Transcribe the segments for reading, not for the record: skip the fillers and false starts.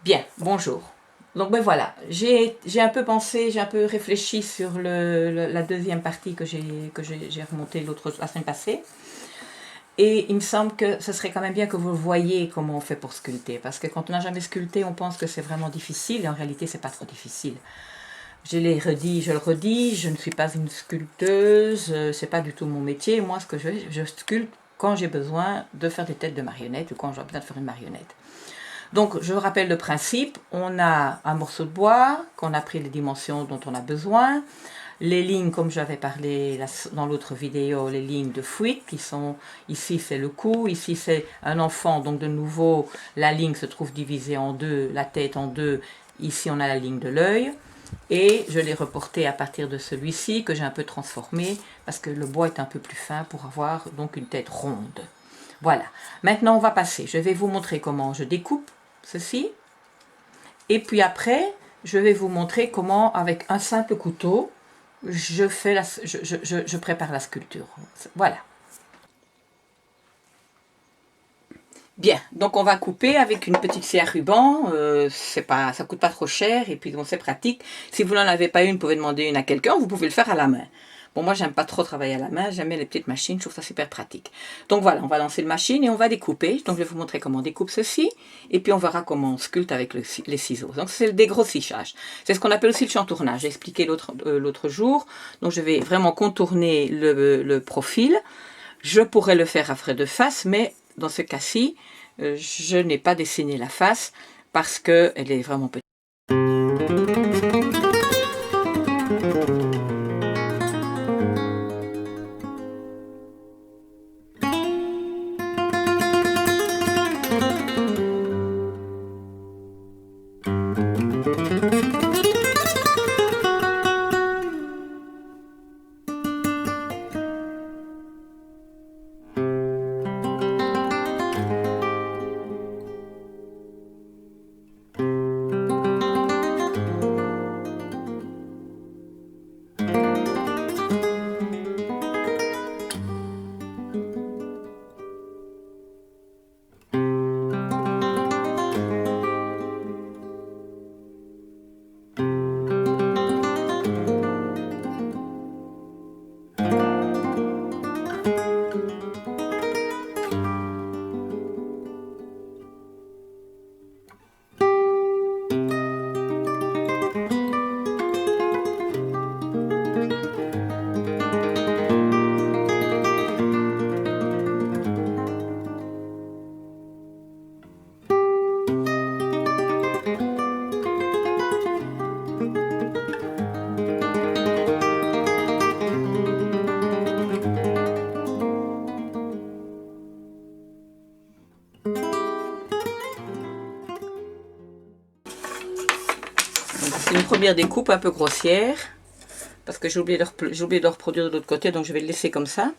Bien, bonjour. Donc ben voilà, j'ai un peu pensé, j'ai un peu réfléchi sur la deuxième partie que j'ai remontée la semaine passée. Et il me semble que ce serait quand même bien que vous voyez comment on fait pour sculpter. Parce que quand on n'a jamais sculpté, on pense que c'est vraiment difficile. Et en réalité, c'est pas trop difficile. Je le redis, je ne suis pas une sculpteuse. C'est pas du tout mon métier. Moi, ce que je sculpte quand j'ai besoin de faire des têtes de marionnettes ou quand j'ai besoin de faire une marionnette. Donc, je rappelle le principe. On a un morceau de bois, qu'on a pris les dimensions dont on a besoin. Les lignes, comme j'avais parlé dans l'autre vidéo, les lignes de fuite qui sont, ici c'est le cou, ici c'est un enfant, donc de nouveau la ligne se trouve divisée en deux, la tête en deux, ici on a la ligne de l'œil. Et je l'ai reporté à partir de celui-ci que j'ai un peu transformé parce que le bois est un peu plus fin pour avoir donc une tête ronde. Voilà, maintenant on va passer, je vais vous montrer comment je découpe ceci. Et puis après, je vais vous montrer comment avec un simple couteau, je prépare la sculpture. Voilà. Bien, donc on va couper avec une petite scie à ruban, ça coûte pas trop cher et puis bon, c'est pratique. Si vous n'en avez pas une, vous pouvez demander une à quelqu'un, vous pouvez le faire à la main. Bon, moi j'aime pas trop travailler à la main, j'aime les petites machines, je trouve ça super pratique. Donc voilà, on va lancer la machine et on va découper. Donc je vais vous montrer comment on découpe ceci et puis on verra comment on sculpte avec les ciseaux. Donc c'est le dégrossissage. C'est ce qu'on appelle aussi le chantournage. J'ai expliqué l'autre jour. Donc je vais vraiment contourner le profil. Je pourrais le faire à frais de face, mais dans ce cas-ci, je n'ai pas dessiné la face parce qu'elle est vraiment petite. C'est une première découpe un peu grossière parce que j'ai oublié de reproduire de l'autre côté, donc je vais le laisser comme ça.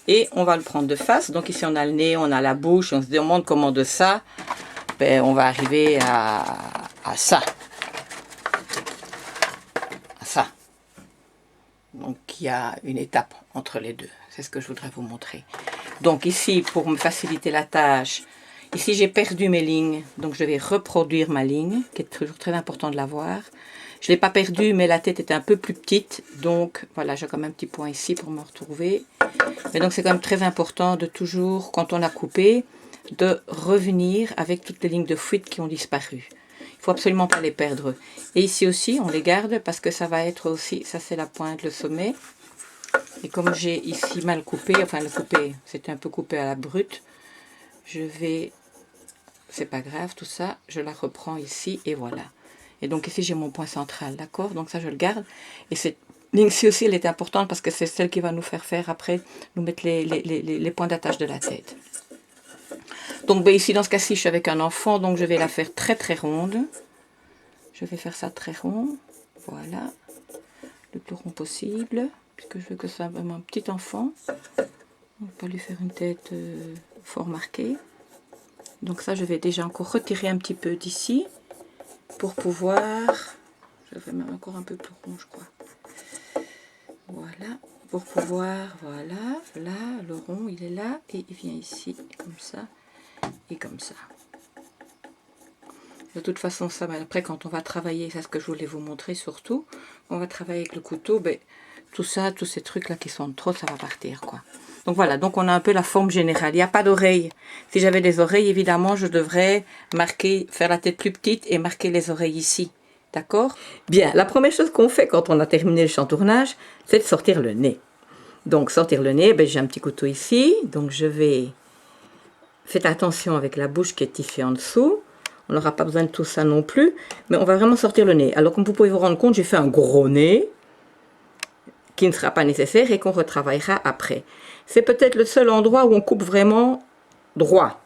Et on va le prendre de face. Donc ici on a le nez, on a la bouche, on se demande comment de ça, ben, on va arriver à ça. À ça. Donc il y a une étape entre les deux. C'est ce que je voudrais vous montrer. Donc ici, pour me faciliter la tâche, ici j'ai perdu mes lignes. Donc je vais reproduire ma ligne, qui est toujours très important de l'avoir. Je ne l'ai pas perdue, mais la tête était un peu plus petite. Donc voilà, j'ai quand même un petit point ici pour me retrouver. Mais donc c'est quand même très important de toujours, quand on a coupé, de revenir avec toutes les lignes de fuite qui ont disparu. Il faut absolument pas les perdre. Et ici aussi, on les garde parce que ça va être aussi, ça c'est la pointe, le sommet. Et comme j'ai ici mal coupé, enfin le coupé, c'était un peu coupé à la brute, je vais, c'est pas grave tout ça, je la reprends ici et voilà. Et donc ici j'ai mon point central, d'accord? Donc ça je le garde. Et cette ligne-ci aussi elle est importante parce que c'est celle qui va nous faire après, nous mettre les points d'attache de la tête. Donc ben, ici dans ce cas-ci je suis avec un enfant, donc je vais la faire très très ronde. Je vais faire ça très rond, voilà, le plus rond possible, puisque je veux que ce soit vraiment un petit enfant. On va pas lui faire une tête fort marquée. Donc ça, je vais déjà encore retirer un petit peu d'ici pour pouvoir... Je vais même encore un peu plus rond, je crois. Voilà, pour pouvoir... Voilà, là, le rond, il est là et il vient ici, comme ça et comme ça. De toute façon, ça, mais après, quand on va travailler, c'est ce que je voulais vous montrer surtout, on va travailler avec le couteau, ben, tout ça, tous ces trucs-là qui sont trop, ça va partir, quoi. Donc voilà, donc on a un peu la forme générale. Il n'y a pas d'oreilles. Si j'avais des oreilles, évidemment, je devrais marquer, faire la tête plus petite et marquer les oreilles ici. D'accord? Bien, la première chose qu'on fait quand on a terminé le chantournage, c'est de sortir le nez. Donc, sortir le nez, ben, j'ai un petit couteau ici. Donc, je vais... Faites attention avec la bouche qui est ici en dessous. On n'aura pas besoin de tout ça non plus. Mais on va vraiment sortir le nez. Alors, comme vous pouvez vous rendre compte, j'ai fait un gros nez qui ne sera pas nécessaire et qu'on retravaillera après. C'est peut-être le seul endroit où on coupe vraiment droit.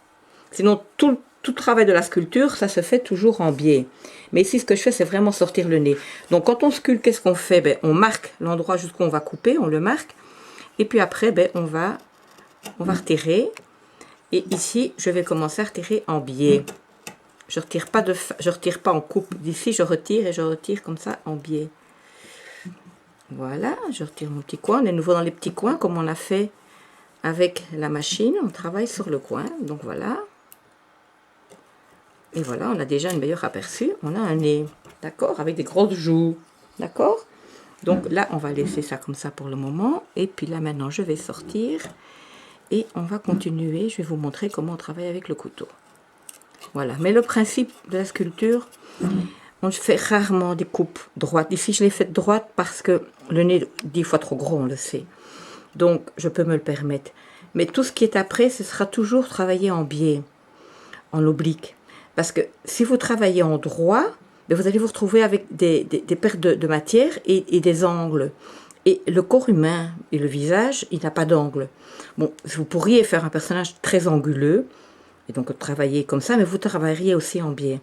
Sinon, tout le travail de la sculpture, ça se fait toujours en biais. Mais ici, ce que je fais, c'est vraiment sortir le nez. Donc, quand on sculpte, qu'est-ce qu'on fait? Ben, on marque l'endroit jusqu'où on va couper, on le marque. Et puis après, ben, on va retirer. Et ici, je vais commencer à retirer en biais. Je retire pas en coupe. D'ici, je retire et je retire comme ça en biais. Voilà, je retire mon petit coin. On est nouveau dans les petits coins, comme on a fait avec la machine. On travaille sur le coin. Donc voilà. Et voilà, on a déjà une meilleure aperçu. On a un nez, d'accord, avec des grosses joues, d'accord. Donc là, on va laisser ça comme ça pour le moment. Et puis là, maintenant, je vais sortir. Et on va continuer. Je vais vous montrer comment on travaille avec le couteau. Voilà. Mais le principe de la sculpture, on fait rarement des coupes droites. Ici, je l'ai faite droite parce que le nez est 10 fois trop gros, on le sait. Donc, je peux me le permettre. Mais tout ce qui est après, ce sera toujours travaillé en biais, en oblique. Parce que si vous travaillez en droit, vous allez vous retrouver avec des pertes de matière et des angles. Et le corps humain et le visage, il n'a pas d'angle. Bon, vous pourriez faire un personnage très anguleux, et donc travailler comme ça, mais vous travailleriez aussi en biais.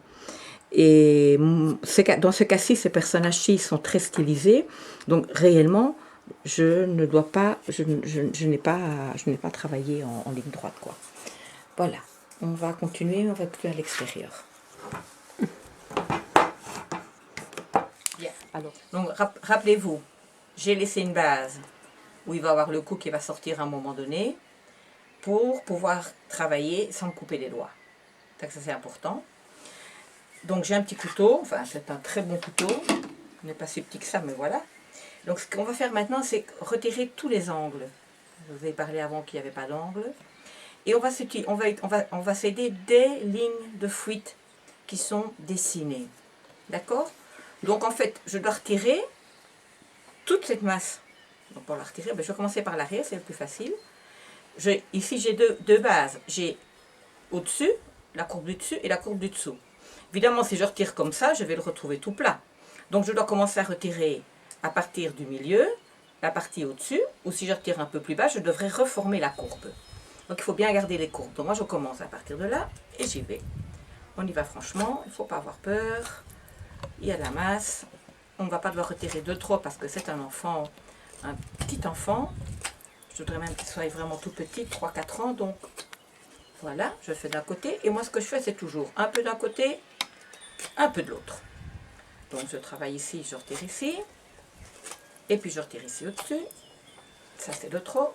Et dans ce cas-ci, ces personnages-ci sont très stylisés. Donc réellement, je n'ai pas travaillé en ligne droite, quoi. Voilà. On va continuer, on va plus à l'extérieur. Bien, alors, donc rappelez-vous, j'ai laissé une base où il va y avoir le cou qui va sortir à un moment donné pour pouvoir travailler sans couper les doigts. Donc ça c'est important. Donc j'ai un petit couteau, enfin c'est un très bon couteau, il n'est pas si petit que ça, mais voilà. Donc ce qu'on va faire maintenant, c'est retirer tous les angles. Je vous ai parlé avant qu'il n'y avait pas d'angle. Et on va s'aider des lignes de fuite qui sont dessinées. D'accord? Donc en fait, je dois retirer toute cette masse. Donc pour la retirer, je vais commencer par l'arrière, c'est le plus facile. Ici j'ai deux bases. J'ai au-dessus, la courbe du dessus et la courbe du dessous. Évidemment, si je retire comme ça, je vais le retrouver tout plat. Donc je dois commencer à retirer à partir du milieu, la partie au-dessus, ou si je retire un peu plus bas, je devrais reformer la courbe. Donc il faut bien garder les courbes. Donc moi je commence à partir de là et j'y vais. On y va franchement, il ne faut pas avoir peur. Il y a la masse. On ne va pas devoir retirer de trop parce que c'est un enfant, un petit enfant. Je voudrais même qu'il soit vraiment tout petit, 3-4 ans. Donc voilà, je fais d'un côté. Et moi ce que je fais c'est toujours un peu d'un côté, un peu de l'autre. Donc je travaille ici, je retire ici. Et puis je retire ici au-dessus. Ça c'est de trop.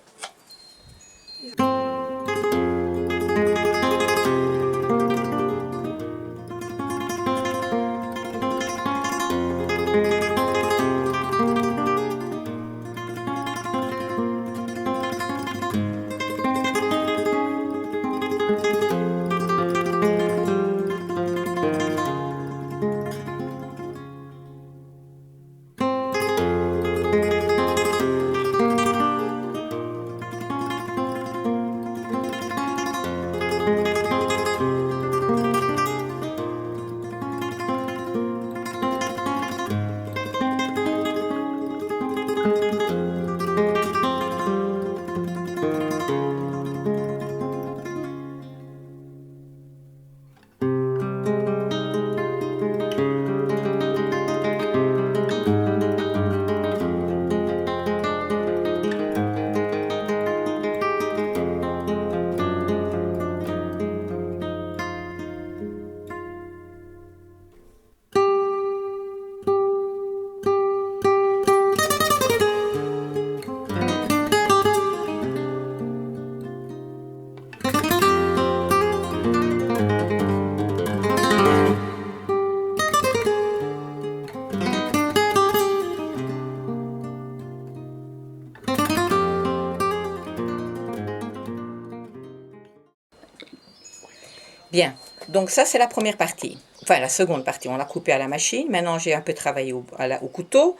Donc ça, c'est la première partie. Enfin, la seconde partie, on l'a coupé à la machine. Maintenant, j'ai un peu travaillé au couteau.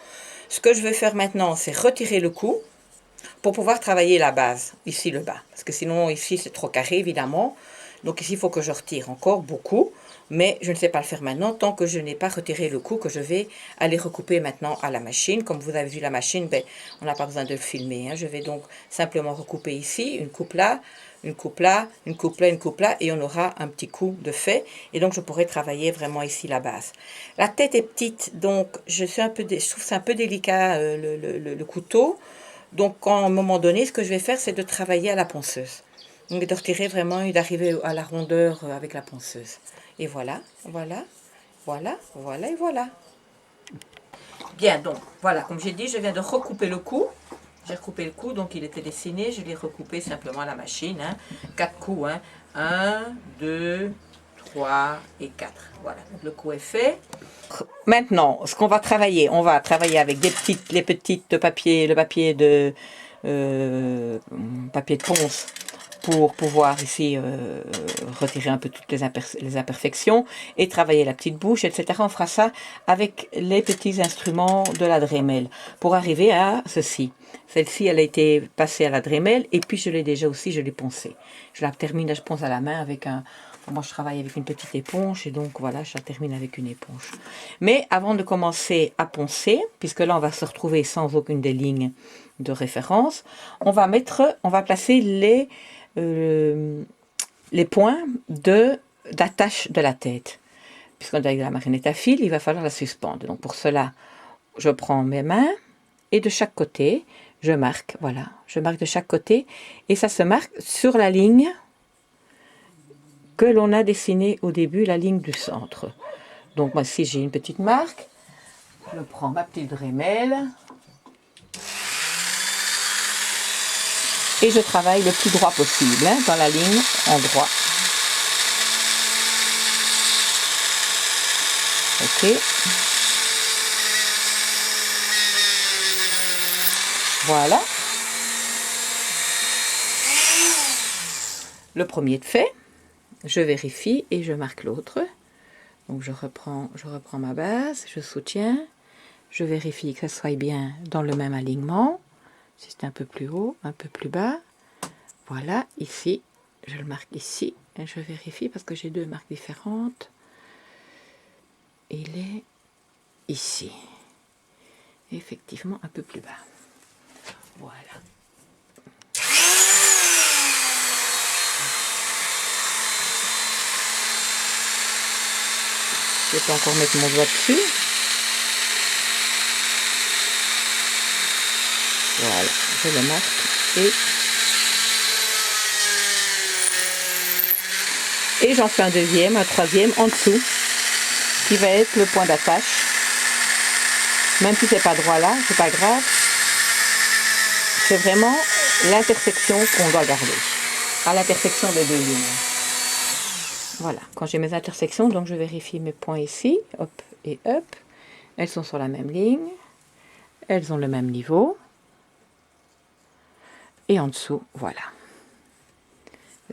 Ce que je vais faire maintenant, c'est retirer le cou pour pouvoir travailler la base, ici le bas. Parce que sinon, ici, c'est trop carré, évidemment. Donc ici, il faut que je retire encore beaucoup. Mais je ne sais pas le faire maintenant tant que je n'ai pas retiré le cou que je vais aller recouper maintenant à la machine. Comme vous avez vu la machine, ben, on n'a pas besoin de le filmer. Hein. Je vais donc simplement recouper ici, une coupe là, une coupe là, une coupe là, une coupe là, et on aura un petit coup de fait. Et donc je pourrai travailler vraiment ici la base. La tête est petite, donc je trouve c'est un peu délicat le couteau. Donc à un moment donné, ce que je vais faire, c'est de travailler à la ponceuse. Donc de retirer vraiment et d'arriver à la rondeur avec la ponceuse. Et voilà, voilà, voilà, voilà et voilà. Bien, donc voilà, comme j'ai dit, je viens de recouper le cou. J'ai recoupé le cou, donc il était dessiné, je l'ai recoupé simplement à la machine. Hein. 4 coups, hein. 1, 2, 3 et 4. Voilà, donc le cou est fait. Maintenant, ce qu'on va travailler, on va travailler avec les petites papiers, le papier de ponce pour pouvoir ici retirer un peu toutes les imperfections et travailler la petite bouche, etc. On fera ça avec les petits instruments de la Dremel pour arriver à ceci. Celle-ci, elle a été passée à la Dremel et puis je l'ai déjà aussi, je l'ai poncée. Je la termine, je ponce à la main avec un... Moi, je travaille avec une petite éponge et donc voilà, je la termine avec une éponge. Mais avant de commencer à poncer, puisque là, on va se retrouver sans aucune des lignes de référence, on va placer les points d'attache de la tête. Puisqu'on a la marionnette à fil, il va falloir la suspendre. Donc pour cela, je prends mes mains et de chaque côté, je marque. Voilà, je marque de chaque côté et ça se marque sur la ligne que l'on a dessinée au début, la ligne du centre. Donc moi, si j'ai une petite marque, je prends ma petite Dremel et je travaille le plus droit possible, hein, dans la ligne en droit. Ok. Voilà. Le premier est fait. Je vérifie et je marque l'autre. Donc je reprends ma base, je soutiens, je vérifie que ça soit bien dans le même alignement. Si c'est un peu plus haut, un peu plus bas. Voilà, ici, je le marque ici. Et je vérifie parce que j'ai deux marques différentes. Il est ici. Effectivement, un peu plus bas. Voilà. Je peux encore mettre mon doigt dessus. Voilà, je le marque et j'en fais un deuxième, un troisième en dessous, qui va être le point d'attache. Même si c'est pas droit là, c'est pas grave. C'est vraiment l'intersection qu'on doit garder, à l'intersection des deux lignes. Voilà, quand j'ai mes intersections, donc je vérifie mes points ici, hop et hop. Elles sont sur la même ligne, elles ont le même niveau. Et en dessous, voilà.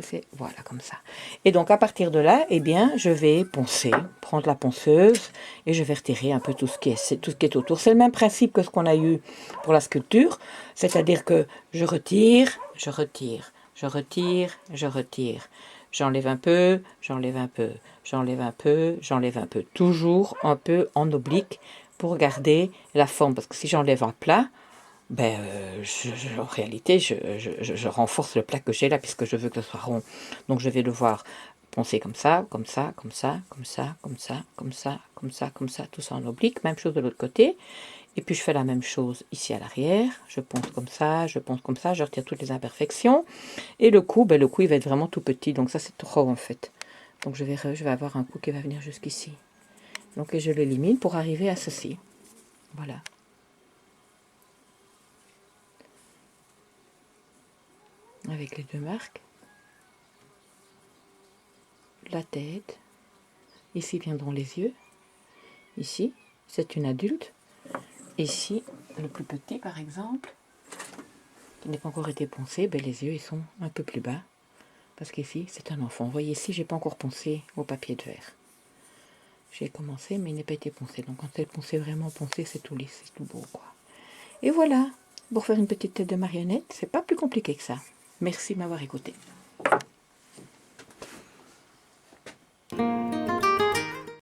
C'est voilà comme ça. Et donc à partir de là, eh bien, je vais poncer, prendre la ponceuse et je vais retirer un peu tout ce qui est autour. C'est le même principe que ce qu'on a eu pour la sculpture, c'est-à-dire que je retire, je retire, je retire, je retire. J'enlève un peu, j'enlève un peu, j'enlève un peu, j'enlève un peu. Toujours un peu en oblique pour garder la forme. Parce que si j'enlève un plat, ben, en réalité, je renforce le plat que j'ai là, puisque je veux que ce soit rond. Donc je vais devoir poncer comme ça, comme ça, comme ça, comme ça, comme ça, comme ça, comme ça, comme ça, tout ça en oblique. Même chose de l'autre côté. Et puis je fais la même chose ici à l'arrière. Je ponce comme ça, je ponce comme ça, je retire toutes les imperfections. Et le cou, ben, le cou il va être vraiment tout petit. Donc ça c'est trop en fait. Donc je vais avoir un cou qui va venir jusqu'ici. Donc et je l'élimine pour arriver à ceci. Voilà. Avec les deux marques. La tête. Ici viendront les yeux. Ici, c'est une adulte. Ici, le plus petit par exemple, qui n'a pas encore été poncé, ben les yeux ils sont un peu plus bas. Parce qu'ici, c'est un enfant. Vous voyez, ici, j'ai pas encore poncé au papier de verre. J'ai commencé, mais il n'a pas été poncé. Donc, quand c'est poncé, vraiment poncé, c'est tout lisse, c'est tout beau, quoi. Et voilà, pour faire une petite tête de marionnette, c'est pas plus compliqué que ça. Merci de m'avoir écouté.